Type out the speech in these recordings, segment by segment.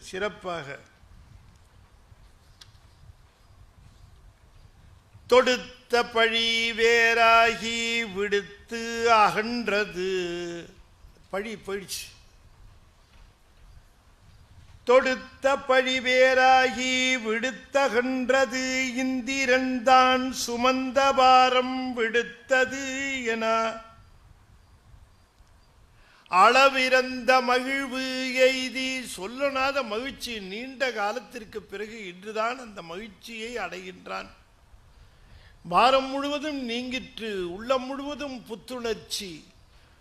சிறப்பாக தொடுத்த பழி வேறாகி விடுத்து அகன்றது. பழி போயிடுச்சு. தொடுத்த பழி வேறாகி விடுத்தகன்றது. இந்திரன்தான் சுமந்த பாரம் விடுத்தது என அளவிறந்த மகிழ்வு எய்தி. சொல்லனாத மகிழ்ச்சி. நீண்ட காலத்திற்கு பிறகு இன்றுதான் அந்த மகிழ்ச்சியை அடைகின்றான். பாரம் முழுவதும் நீங்கிற்று. உள்ளம் முழுவதும் புத்துணர்ச்சி.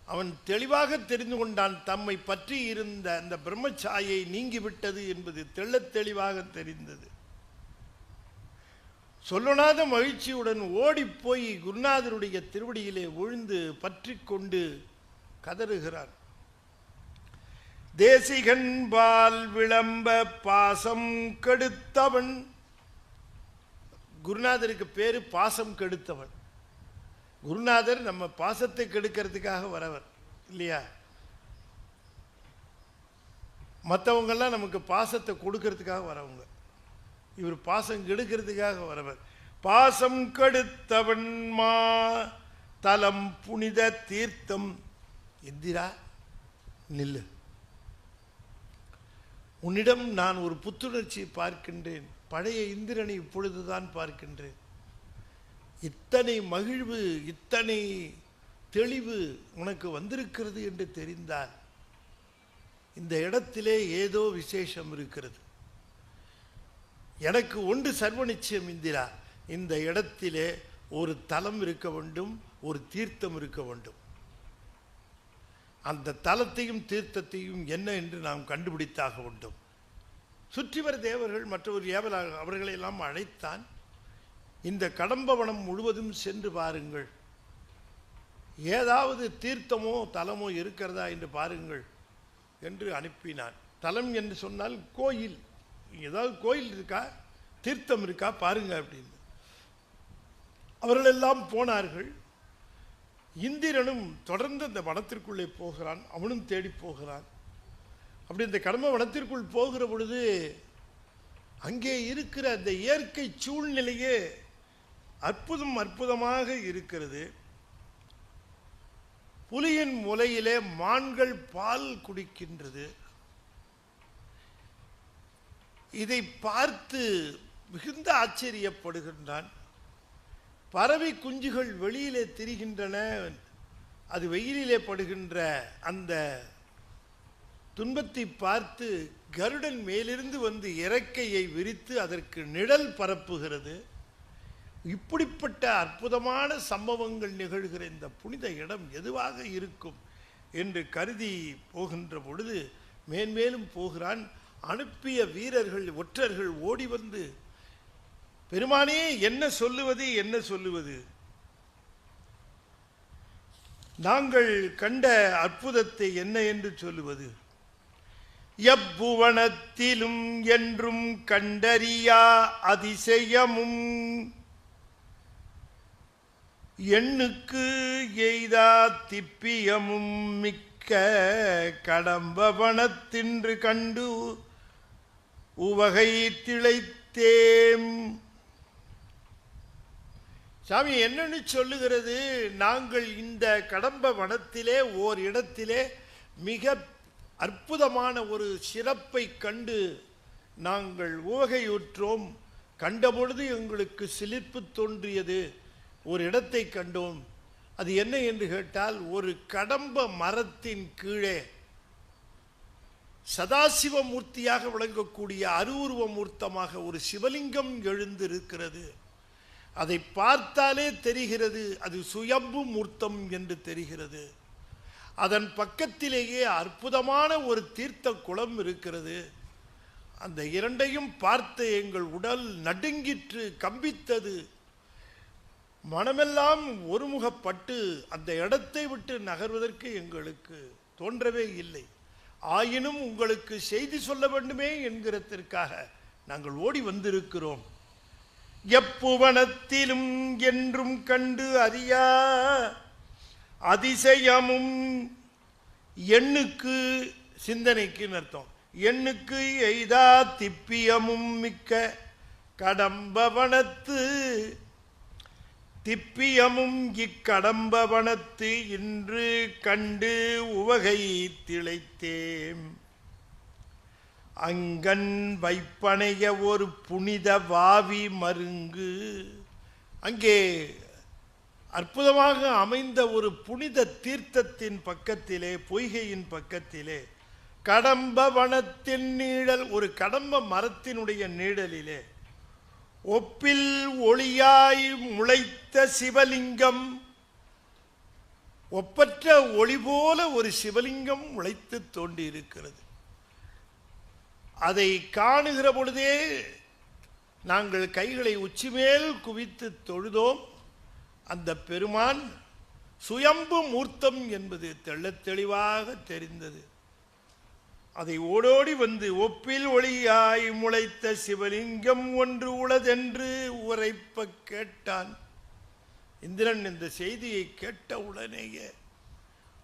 அவன் தெளிவாக தெரிந்து கொண்டான். தம்மை பற்றி இருந்த அந்த பிரம்மச்சாயை நீங்கிவிட்டது என்பது தெள்ளத் தெளிவாக தெரிந்தது. சொல்லனாத மகிழ்ச்சியுடன் ஓடிப்போய் குருநாதருடைய திருவடியிலே விழுந்து பற்றி கொண்டு கதறுகிறான். தேசிகன்பால் விளம்ப பாசம் கெடுத்தவன். குருநாதருக்கு பேரு பாசம் கெடுத்தவன். குருநாதர் நம்ம பாசத்தை கெடுக்கிறதுக்காக வரவர் இல்லையா? மற்றவங்கெல்லாம் நமக்கு பாசத்தை கொடுக்கறதுக்காக வரவங்க. இவர் பாசம் கெடுக்கிறதுக்காக வரவர். பாசம் கெடுத்தவன் மா தலம் புனித தீர்த்தம். இந்திரா நில்லு. உன்னிடம் நான் ஒரு புத்துணர்ச்சியை பார்க்கின்றேன். பழைய இந்திரனை இப்பொழுதுதான் பார்க்கின்றேன். இத்தனை மகிழ்வு, இத்தனை தெளிவு உனக்கு வந்திருக்கிறது என்று தெரிந்தால் இந்த இடத்திலே ஏதோ விசேஷம் இருக்கிறது. எனக்கு ஒன்று சர்வ நிச்சயம் இந்திரா, இந்த இடத்திலே ஒரு தலம் இருக்க வேண்டும், ஒரு தீர்த்தம் இருக்க வேண்டும். அந்த தலத்தையும் தீர்த்தத்தையும் என்ன என்று நாம் கண்டுபிடித்தாக வேண்டும். சுற்றிவர் தேவர்கள் மற்றொரு ஏவலாக அவர்களையெல்லாம் அழைத்தான். இந்த கடம்பவனம் முழுவதும் சென்று பாருங்கள், ஏதாவது தீர்த்தமோ தலமோ இருக்கிறதா என்று பாருங்கள் என்று அனுப்பினான். தலம் என்று சொன்னால் கோயில். ஏதாவது கோயில் இருக்கா, தீர்த்தம் இருக்கா பாருங்க அப்படின்னு. அவர்களெல்லாம் போனார்கள். இந்திரனும் தொடர்ந்து அந்த வனத்திற்குள்ளே போகிறான். அவனும் தேடி போகிறான். அப்படி இந்த கடம்ப வனத்திற்குள் போகிற பொழுது அங்கே இருக்கிற அந்த இயற்கை சூழ்நிலையே அற்புதமாக இருக்கிறது. புலியின் முலையிலே மான்கள் பால் குடிக்கின்றது. இதை பார்த்து மிகுந்த ஆச்சரியப்படுகின்றான். பறவை குஞ்சுகள் வெளியிலே திரிகின்றன. அது வெயிலிலே படுகின்ற அந்த துன்பத்தை பார்த்து கருடன் மேலிருந்து வந்து இறக்கையை விரித்து அதற்கு நிழல் பரப்புகிறது. இப்படிப்பட்ட அற்புதமான சம்பவங்கள் நிகழ்கிற இந்த புனித இடம் எதுவாக இருக்கும் என்று கருதி போகின்ற பொழுது மேன்மேலும் போகிறான். அனுப்பிய வீரர்கள் ஒற்றர்கள் ஓடி வந்து, பெருமானே என்ன சொல்லுவது, என்ன சொல்லுவது? நாங்கள் கண்ட அற்புதத்தை என்ன என்று சொல்லுவது? எப்புவனத்திலும் என்றும் கண்டறியா அதிசயமும் எண்ணுக்கு எய்தா திப்பியமும் மிக்க கடம்பவனத்தின்று கண்டு உவகை திளைத்தேம். சாமி என்னன்னு சொல்லுகிறது? நாங்கள் இந்த கடம்ப வனத்திலே ஓர் இடத்திலே மிக அற்புதமான ஒரு சிறப்பை கண்டு நாங்கள் உவகையுற்றோம். கண்டபொழுது எங்களுக்கு சிலிர்ப்பு தோன்றியது. ஒரு இடத்தை கண்டோம். அது என்ன என்று கேட்டால், ஒரு கடம்ப மரத்தின் கீழே சதாசிவமூர்த்தியாக விளங்கக்கூடிய அருவுருவ மூர்த்தமாக ஒரு சிவலிங்கம் எழுந்திருக்கிறது. அதை பார்த்தாலே தெரிகிறது அது சுயம்பு மூர்த்தம் என்று தெரிகிறது. அதன் பக்கத்திலேயே அற்புதமான ஒரு தீர்த்த குளம் இருக்கிறது. அந்த இரண்டையும் பார்த்து எங்கள் உடல் நடுங்கிற்று, கம்பித்தது. மனமெல்லாம் ஒருமுகப்பட்டு அந்த இடத்தை விட்டு நகர்வதற்கு எங்களுக்கு தோன்றவே இல்லை. ஆயினும் உங்களுக்கு செய்தி சொல்ல வேண்டுமே என்கிறதற்காக நாங்கள் ஓடி வந்திருக்கிறோம். எப்புவனத்திலும் என்றும் கண்டு அறியா அதிசயமும் எண்ணுக்கு சிந்தனைக்கு அர்த்தம். எண்ணுக்கு எய்தா திப்பியமும் மிக்க கடம்பவனத்து திப்பியமும் இக்கடம்பவனத்து இன்று கண்டு உவகை திளைத்தேம் அங்கன் வைப்பனைய ஒரு புனித வாவி மருங்கு. அங்கே அற்புதமாக அமைந்த ஒரு புனித தீர்த்தத்தின் பக்கத்திலே, பொய்கையின் பக்கத்திலே, கடம்ப வனத்தின் நீழல், ஒரு கடம்ப மரத்தினுடைய நீழலிலே ஒப்பில் ஒளியாய் முளைத்த சிவலிங்கம், ஒப்பற்ற ஒளி போல ஒரு சிவலிங்கம் முளைத்து தோண்டி இருக்கிறது. அதை காணுகிற பொழுதே நாங்கள் கைகளை உச்சிமேல் குவித்து தொழுதோம். அந்த பெருமான் சுயம்பு மூர்த்தம் என்பது தெள்ளத் தெளிவாக தெரிந்தது. அதை ஓடோடி வந்து ஒப்பில் ஒளியாய் முளைத்த சிவலிங்கம் ஒன்று உளதென்று உரைப்ப கேட்டான். இந்திரன் இந்த செய்தியை கேட்ட உடனேயே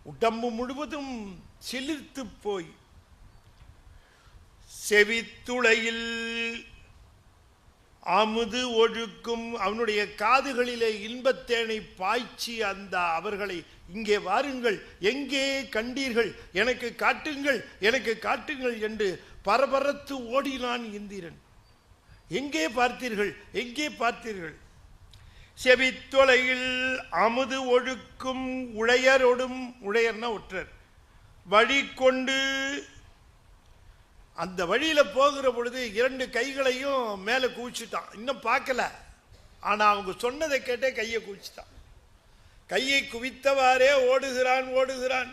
உடம்பு முழுவதும் சிலிர்த்து போய் செவித்துளையில் அமுது ஒழுக்கும், அவனுடைய காதுகளிலே இன்பத்தேனை பாய்ச்சி அந்த அவர்களை, இங்கே வாருங்கள், எங்கே கண்டீர்கள், எனக்கு காட்டுங்கள், எனக்கு காட்டுங்கள் என்று பரபரத்து ஓடினான் இந்திரன். எங்கே பார்த்தீர்கள், எங்கே பார்த்தீர்கள்? செவித்தொலையில் அமுது ஒழுக்கும் உழையரோடும், உழையர்னா ஒற்றர், வழி கொண்டு அந்த வழியில போகிற பொழுது இரண்டு கைகளையும் மேலே குவிச்சுட்டான். இன்னும் பார்க்கல, ஆனா அவங்க சொன்னதை கேட்டே கையை குவிச்சுட்டான். கையை குவித்தவாறே ஓடுகிறான் ஓடுகிறான்.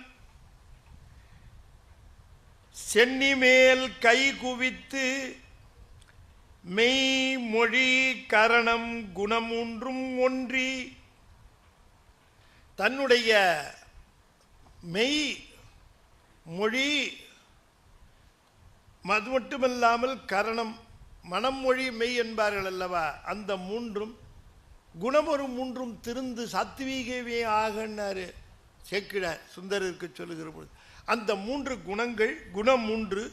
சென்னி மேல் கை குவித்து மெய் மொழி கரணம் குணம் ஒன்றும் ஒன்றி, தன்னுடைய மெய் மொழி அது மட்டுமல்லாமல் கரணம், மனம் மொழி மெய் என்பார்கள் அல்லவா, அந்த மூன்றும் குணம் ஒரு மூன்றும் திருந்து சாத்வீகவே ஆகன்னாரு சேக்கிழார் சுந்தரருக்கு சொல்லுகிற பொழுது. அந்த மூன்று குணங்கள், குணம் மூன்று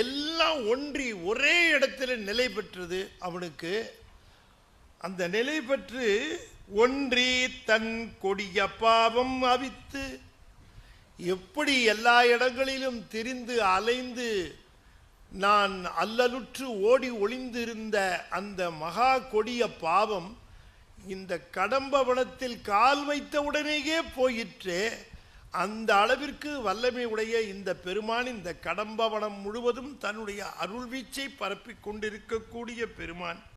எல்லாம் ஒன்றி ஒரே இடத்துல நிலை பெற்றது அவனுக்கு. அந்த நிலை பெற்று ஒன்றி தன் கொடிய பாவம் அவித்து, எப்படி எல்லா இடங்களிலும் திரிந்து அலைந்து நான் அல்லலுற்று ஓடி ஒளிந்திருந்த அந்த மகா கொடிய பாவம் இந்த கடம்பவனத்தில் கால் வைத்த உடனேயே போயிற்றே. அந்த அளவிற்கு வல்லமை உடைய இந்த பெருமான் இந்த கடம்பவனம் முழுவதும் தன்னுடைய அருள்வீச்சை பரப்பிக் கொண்டிருக்கக்கூடிய பெருமான்.